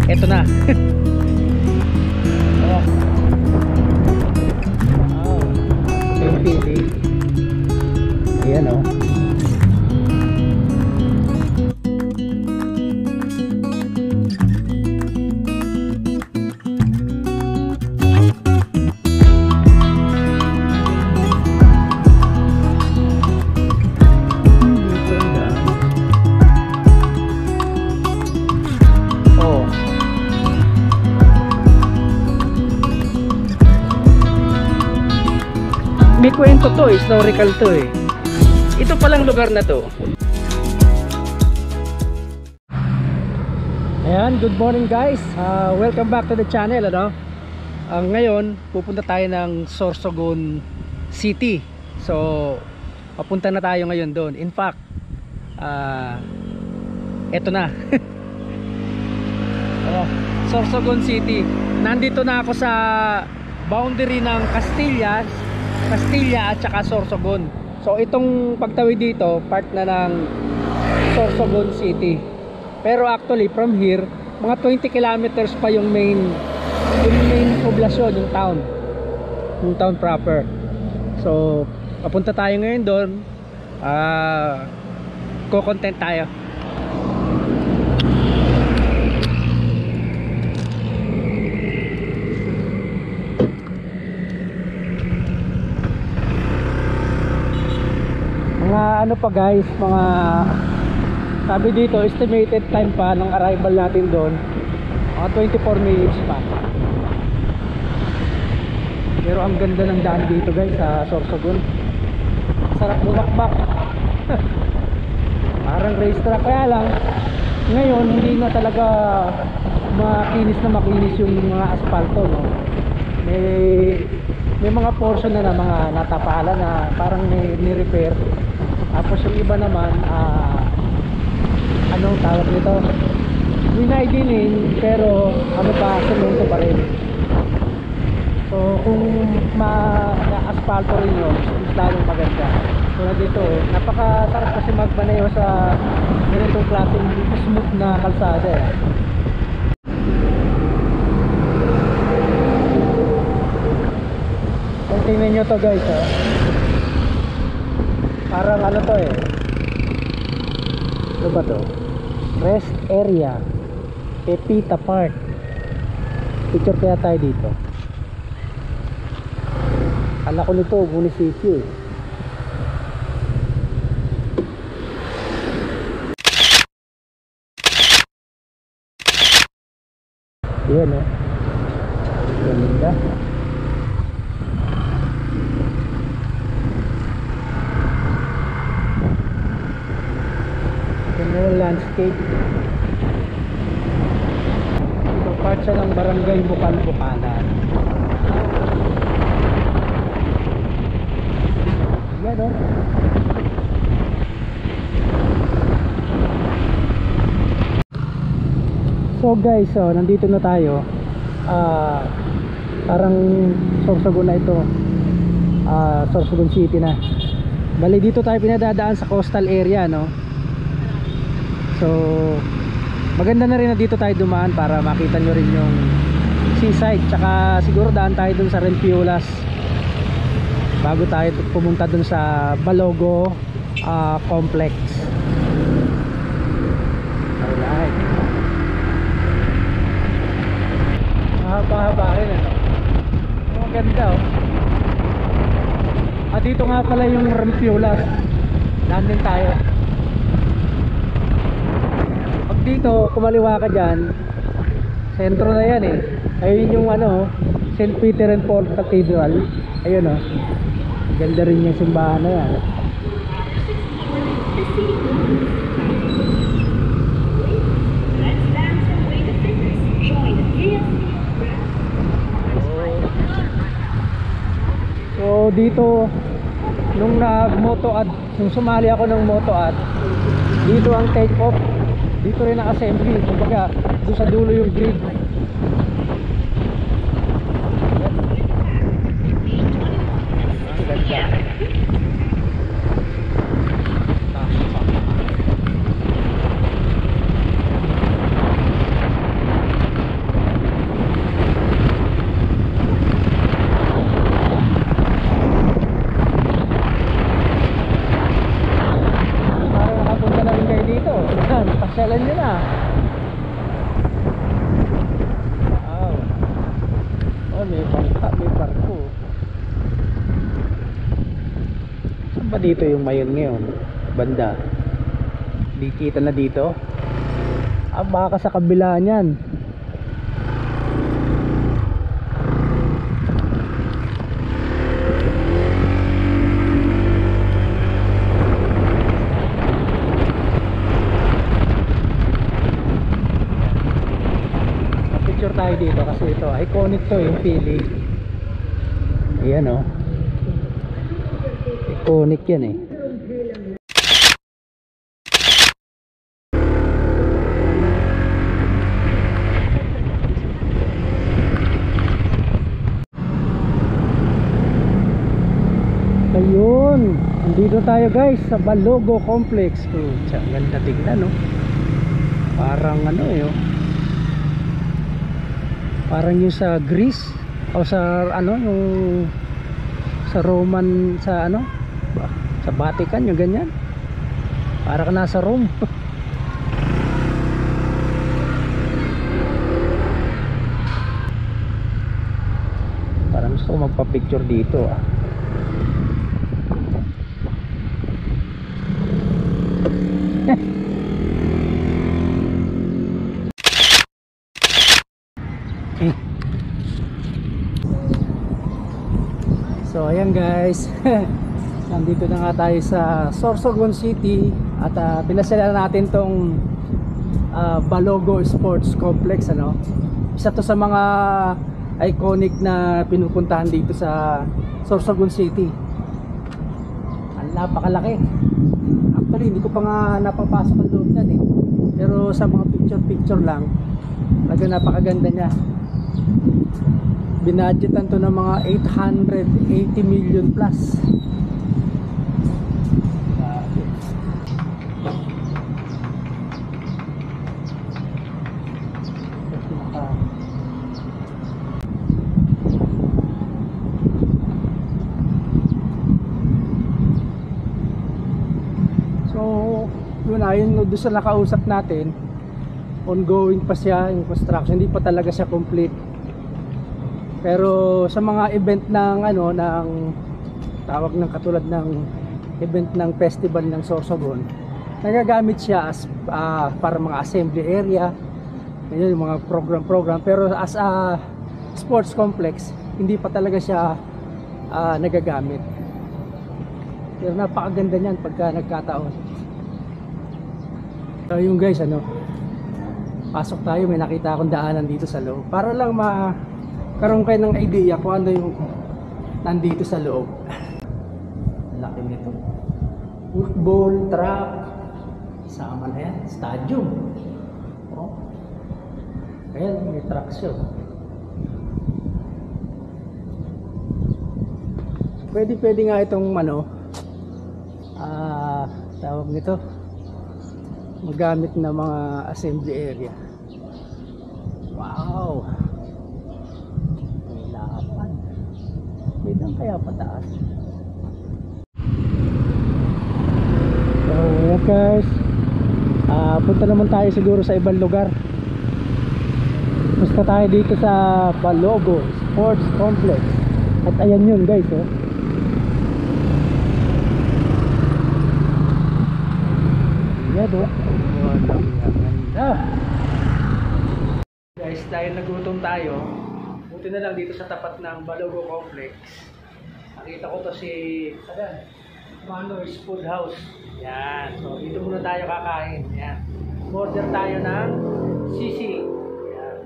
Eto na. Same feeling. Ayan o. May kwento to, historical to eh. Ito palang lugar na to. Ayan, good morning guys. Welcome back to the channel, ano? Ngayon, pupunta tayo ng Sorsogon City. So, papunta na tayo ngayon doon. In fact, eto na. Sorsogon City. Nandito na ako sa boundary ng Castilla at saka Sorsogon. So itong pagtawid dito, part na ng Sorsogon City. Pero actually from here, mga 20 kilometers pa yung main poblasyon, yung town proper. So papunta tayo ngayon doon. Ko-content tayo. Ano pa guys, mga sabi dito estimated time pa ng arrival natin doon, mga 24 minutes pa. Pero ang ganda ng daan dito guys sa Sorsogon. Sarap bumakbak. Parang racetrack. Kaya lang ngayon hindi na talaga makinis yung mga asfalto, no? May mga portion na mga natapala na parang ni-repair. Tapos yung iba naman, anong tawag nito? Winaydinin, pero ano pa, semento pa rin. So kung ma-asfalto rin yun, mas lalong maganda. So dito, napakasarap kasi magmaneho sa ganitong klaseng smooth na kalsada eh. Kung tingnan nyo to guys, parang ano to eh, ano ba to? Rest area, Pepita Park. Picture kaya tayo dito. Kala ko nito munisipyo eh. Yan eh, ganda. Landscape. So part siya ng barangay Bukal-Bukalan. Yan o. So guys, nandito na tayo. Parang Sorsogon na ito. Sorsogon City na. Bali dito tayo pinadadaan sa coastal area, no? So maganda na rin na dito tayo dumaan para makita nyo rin yung seaside. Tsaka siguro daan tayo dun sa Rempiulas bago tayo pumunta dun sa Balogo complex. Alright. Mahaba rin ano. Maganda oh. Dito nga pala yung Rempiulas. Nandun tayo. Dito, kumaliwa ka dyan, sentro na yan eh. Ayun yung ano, St. Peter and Paul Cathedral. Ayun oh. Ganda rin yung simbahan na yan. So dito, nung nag-moto-ad, nung sumali ako ng moto-ad, dito ang take off. Dito rin ang assembly, kumbaga doon sa dulo yung grid. Ang ganda. dito yung Mayon ngayon, banda. Di kita na dito. Baka sa kabila niyan. Picture tayo dito kasi ito iconic to, yung pili. Ayan o. Iconic yan eh. Ayun, andito tayo guys sa Balogo Complex. Ang ganda tignan, no? Parang ano eh, oh. Parang yung sa Greece o sa ano, yung sa Roman, sa ano, sa Vatican, yung ganyan. Para ka nasa Rome. Parang gusto ko magpa-picture dito, ah. So ayan guys, nandito na nga tayo sa Sorsogon City at pinasyalan natin tong Balogo Sports Complex, ano. Isa to sa mga iconic na pinupuntahan dito sa Sorsogon City. Ang napakalaki. Actually hindi ko pa nga napapasok ang loob yan eh, pero sa mga picture lang talaga napakaganda niya. Binadgetan to ng mga 880 million plus. So yun, ayun doon sa nakausap natin, ongoing pa siya yung construction, hindi pa talaga siya complete. Pero sa mga event ng ano, ng tawag ng katulad ng event ng festival ng Sorsogon, nagagamit siya as para mga assembly area, ganyan, yung mga program. Pero as a sports complex, hindi pa talaga siya nagagamit. Pero napakaganda niyan pagka nagkataon. So yung guys, ano, pasok tayo, may nakita akong daanan dito sa loob para lang karoon kayo ng idea kung ano yung nandito sa loob. Laki nito. Football, track, sama na yan, stadium. Oh. Ayan, may track siya. Pwede nga itong ano, tawag nito, magamit na mga assembly area. Wow! Pwede kaya pataas. So yeah guys, punta naman tayo siguro sa ibang lugar. Basta tayo dito sa Balogo Sports Complex. At ayan yun guys, oh. Yan, oh. Ganda. Guys, dahil nagutom tayo, buti na lang dito sa tapat ng Balogo Complex. Nakita ko to si Manoy's Food House. Yan. So dito muna tayo kakain. Yan. Order tayo ng sisig. Yan.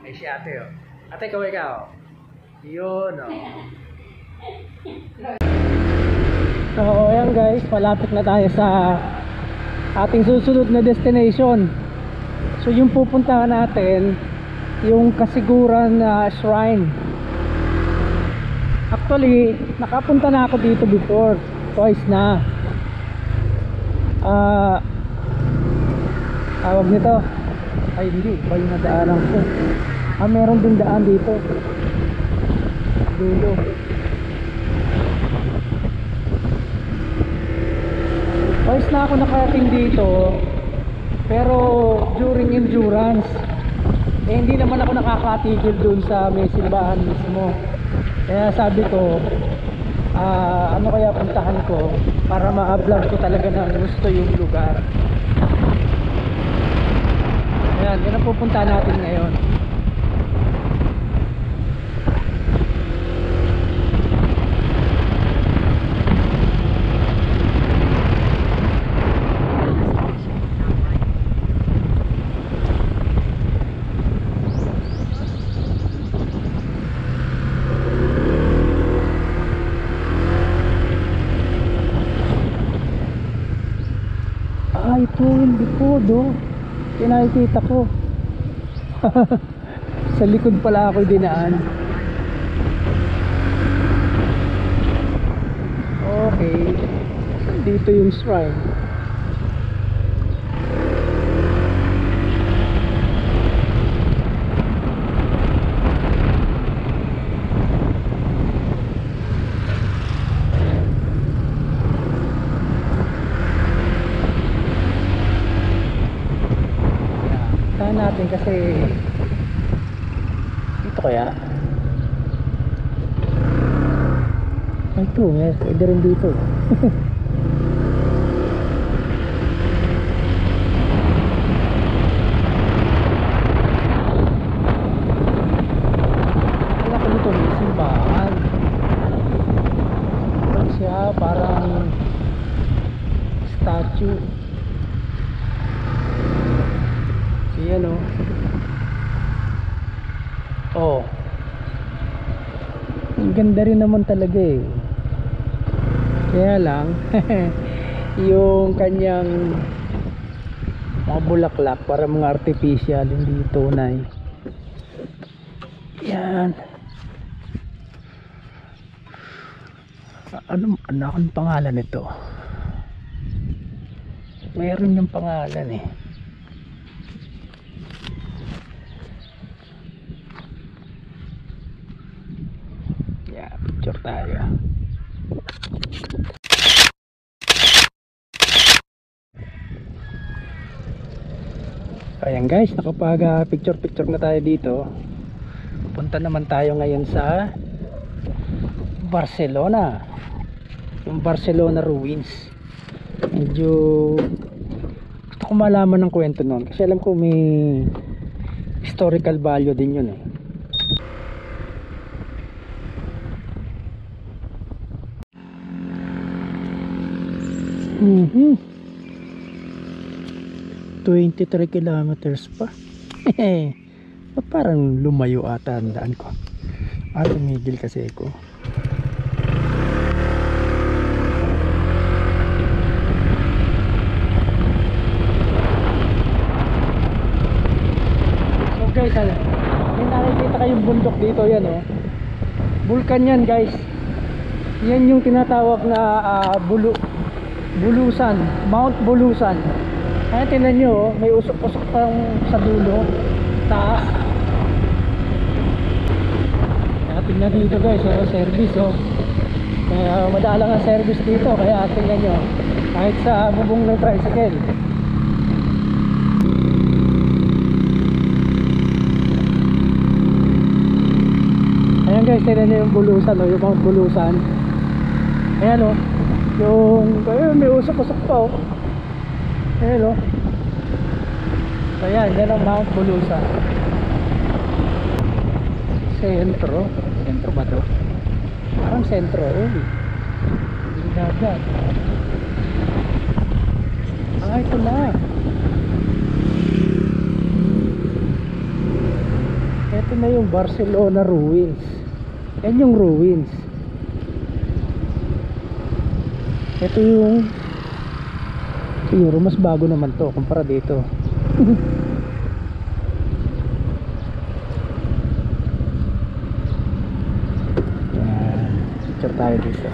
Ay si ate, oh. Ate, ikaw. Yun, oh. So ayan guys, palapit na tayo sa ating susunod na destination. So yung pupuntahan natin, yung Kasiguran Shrine. Actually, nakapunta na ako dito before, twice na. Tawag nito, ay hindi, iba yung nadaanan ko. Meron din daan dito dulo. Twice na ako nakarating dito, pero during endurance. Hindi naman ako nakakatigil dun sa may simbahan mismo. Kaya sabi ko, ano kaya puntahan ko para ma-vlog ko talaga ng gusto yung lugar. Ayan, yun ang pupuntahan natin ngayon. Ito yung likod, oh. Pinakikita ko. Sa likod pala ako dinaan. Okay, dito yung shrine. Natin kasi dito kaya ito pwede rin dito. Wala ko nito may simbahan. Ito siya parang statue. Yan o. Oh. Ang ganda rin naman talaga eh. Kaya lang yung kanyang mga bulaklak para mga artificial, hindi tunay. Yan. Anong pangalan nito? Mayroon yung pangalan eh. Picture tayo. Ayan guys, nakapag picture na tayo dito. Punta naman tayo ngayon sa Barcelona. Yung Barcelona ruins. Medyo gusto ko malaman ng kwento nun kasi alam ko may historical value din yun eh. Mm-hmm. 23 kilometers pa. Parang lumayo ata ang daan ko. Tumigil kasi ako. So guys, may nakikita kayong bundok dito, yan oh. Vulkan yan guys. Yan yung tinatawag na Bulusan, Mount Bulusan. Kaya tingnan nyo, may usok-usok pang sa dulo, taas. Kaya tingnan dito guys, service oh. Kaya madalang ang service dito, kaya tingnan nyo, kahit sa bubong ng tricycle. Ayan guys, tingnan nyo yung Bulusan oh, yung Mount Bulusan. Ayan oh. May usok-usok pa oh. Ayan oh. So yan ang Mount Bulusan. Sentro ba to? Parang sentro eh. Dagat. Ito na. Ito na yung Barcelona ruins. Yan yung ruins. Ito yung siguro mas bago naman to kumpara dito. Yan, picture tayo dito.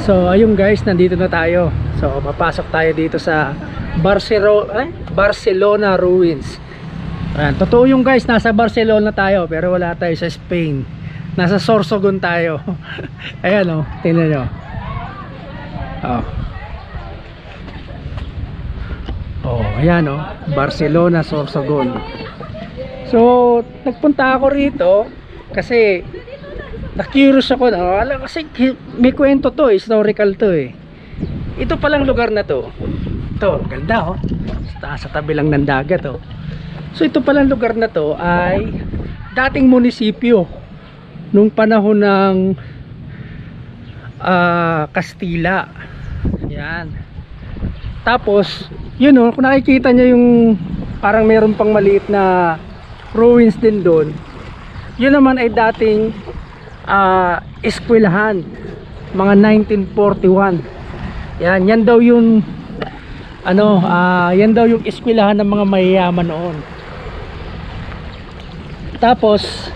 So ayun guys, nandito na tayo. So papasok tayo dito sa Barcelona ruins. Ayan, totoo yung guys, nasa Barcelona tayo pero wala tayo sa Spain. Nasa Sorsogon tayo. Ayan oh, tingnan nyo. Ayan oh, Barcelona, Sorsogon. So nagpunta ako rito Kasi na-curious ako na, kasi may kwento to, historical to eh. Ito palang lugar na to. Ito, ganda oh. Sa tabi lang ng dagat oh. So ito palang lugar na to ay dating munisipyo nung panahon ng Kastila. Yan. Tapos, yun oh, kung nakikita nyo yung parang meron pang maliit na ruins din doon. Yun naman ay dating eskwelahan, mga 1941. Yan daw yung ano, yan daw yung eskwelahan ng mga mayayaman noon. Tapos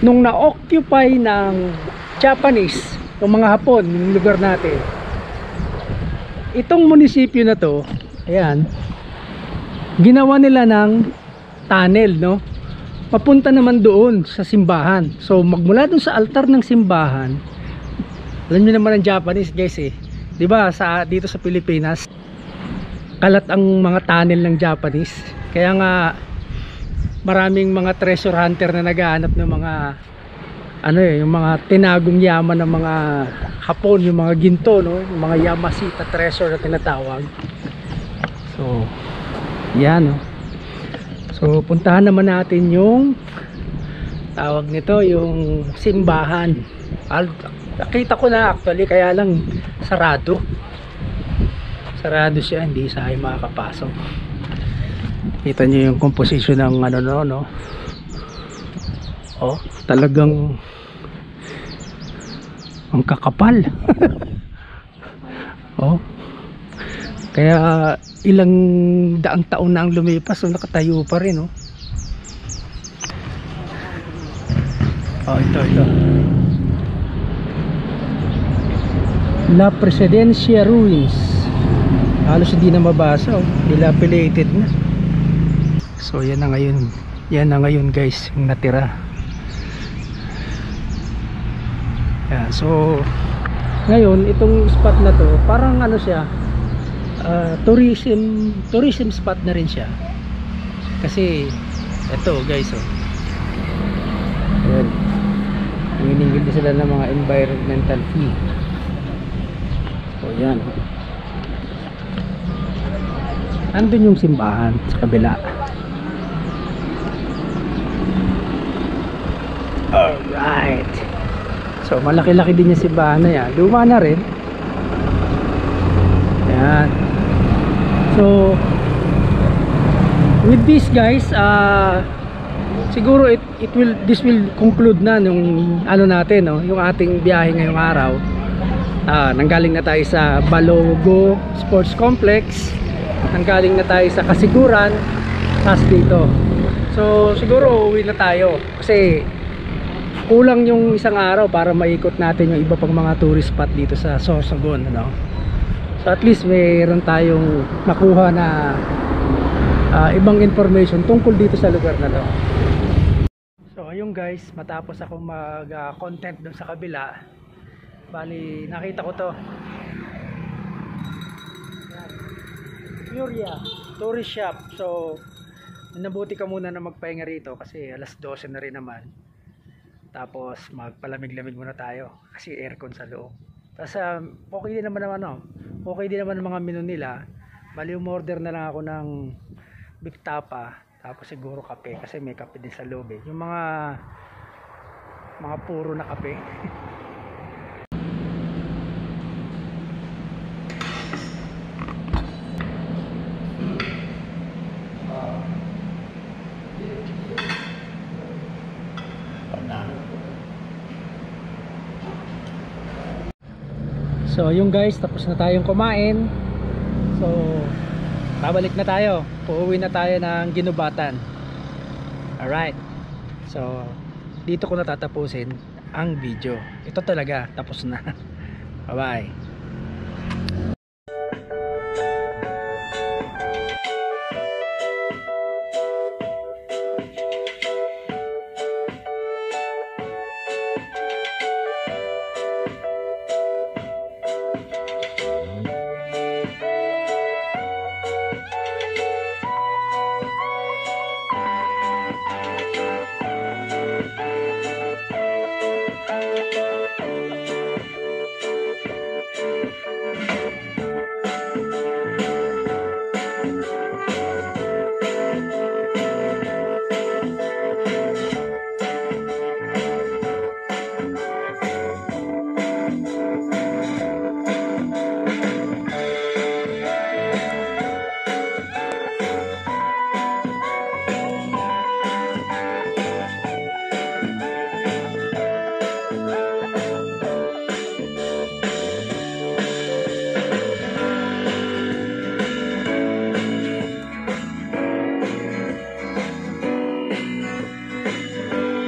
nung na-occupy ng Japanese, ng mga Hapon, yung lugar natin, itong munisipyo na to, ayan, ginawa nila ng tunnel, no? Papunta naman doon sa simbahan. So magmula doon sa altar ng simbahan, alam niyo naman ang Japanese guys eh, 'di ba, sa dito sa Pilipinas kalat ang mga tunnel ng Japanese. Kaya nga maraming mga treasure hunter na naghahanap ng mga ano eh, yung mga tinagong yaman ng mga Hapon, yung mga ginto, no? Yung mga Yamashita treasure na tinatawag. So yan, no? So puntahan naman natin yung tawag nito, yung simbahan. Nakita ko na actually, kaya lang sarado siya, hindi sa ay makakapasok. Kita nyo yung composition ng ano no. Oh, talagang ang kakapal. Oh, kaya ilang daang taon na ang lumipas, so nakatayo pa rin oh. Oh, ito La Presidencia Ruins. Halos hindi na mabasa oh. Dilapidated na. So yan na ngayon guys yung natira. Yan, so ngayon itong spot na to parang ano siya, tourism spot na rin siya. Kasi ito guys oh. Ayan. Hiningil din sila ng mga environmental fee. So yan. Andun yung simbahan sa kabila. Alright. So malaki-laki din yung simbahan na yan. Luma na rin. Ayan. So with this guys, siguro this will conclude na yung ano natin, no? Yung ating biyahe ngayong araw. Nanggaling na tayo sa Balogo Sports Complex. Nanggaling na tayo sa Kasiguran, tas dito. So siguro uwi na tayo kasi kulang yung isang araw para maikot natin yung iba pang mga tourist spot dito sa Sorsogon, ano? So at least mayroon tayong nakuha na ibang information tungkol dito sa lugar na to. So ayun guys, matapos ako mag content doon sa kabila, bali nakita ko to, Furia Tourist Shop. So nabuti ka muna na magpahinga rito kasi alas 12 na rin naman. Tapos magpalamig-lamig muna tayo kasi aircon sa loob. Tapos okay din naman okay din naman ang mga menu nila. Bali umorder na lang ako ng Big Tapa, tapos siguro kape kasi may kape din sa loob eh. Yung mga puro na kape. So yung guys, tapos na tayong kumain. So babalik na tayo. Uuwi na tayo ng Ginubatan. Alright. So dito ko na tatapusin ang video. Ito talaga, tapos na. Bye bye.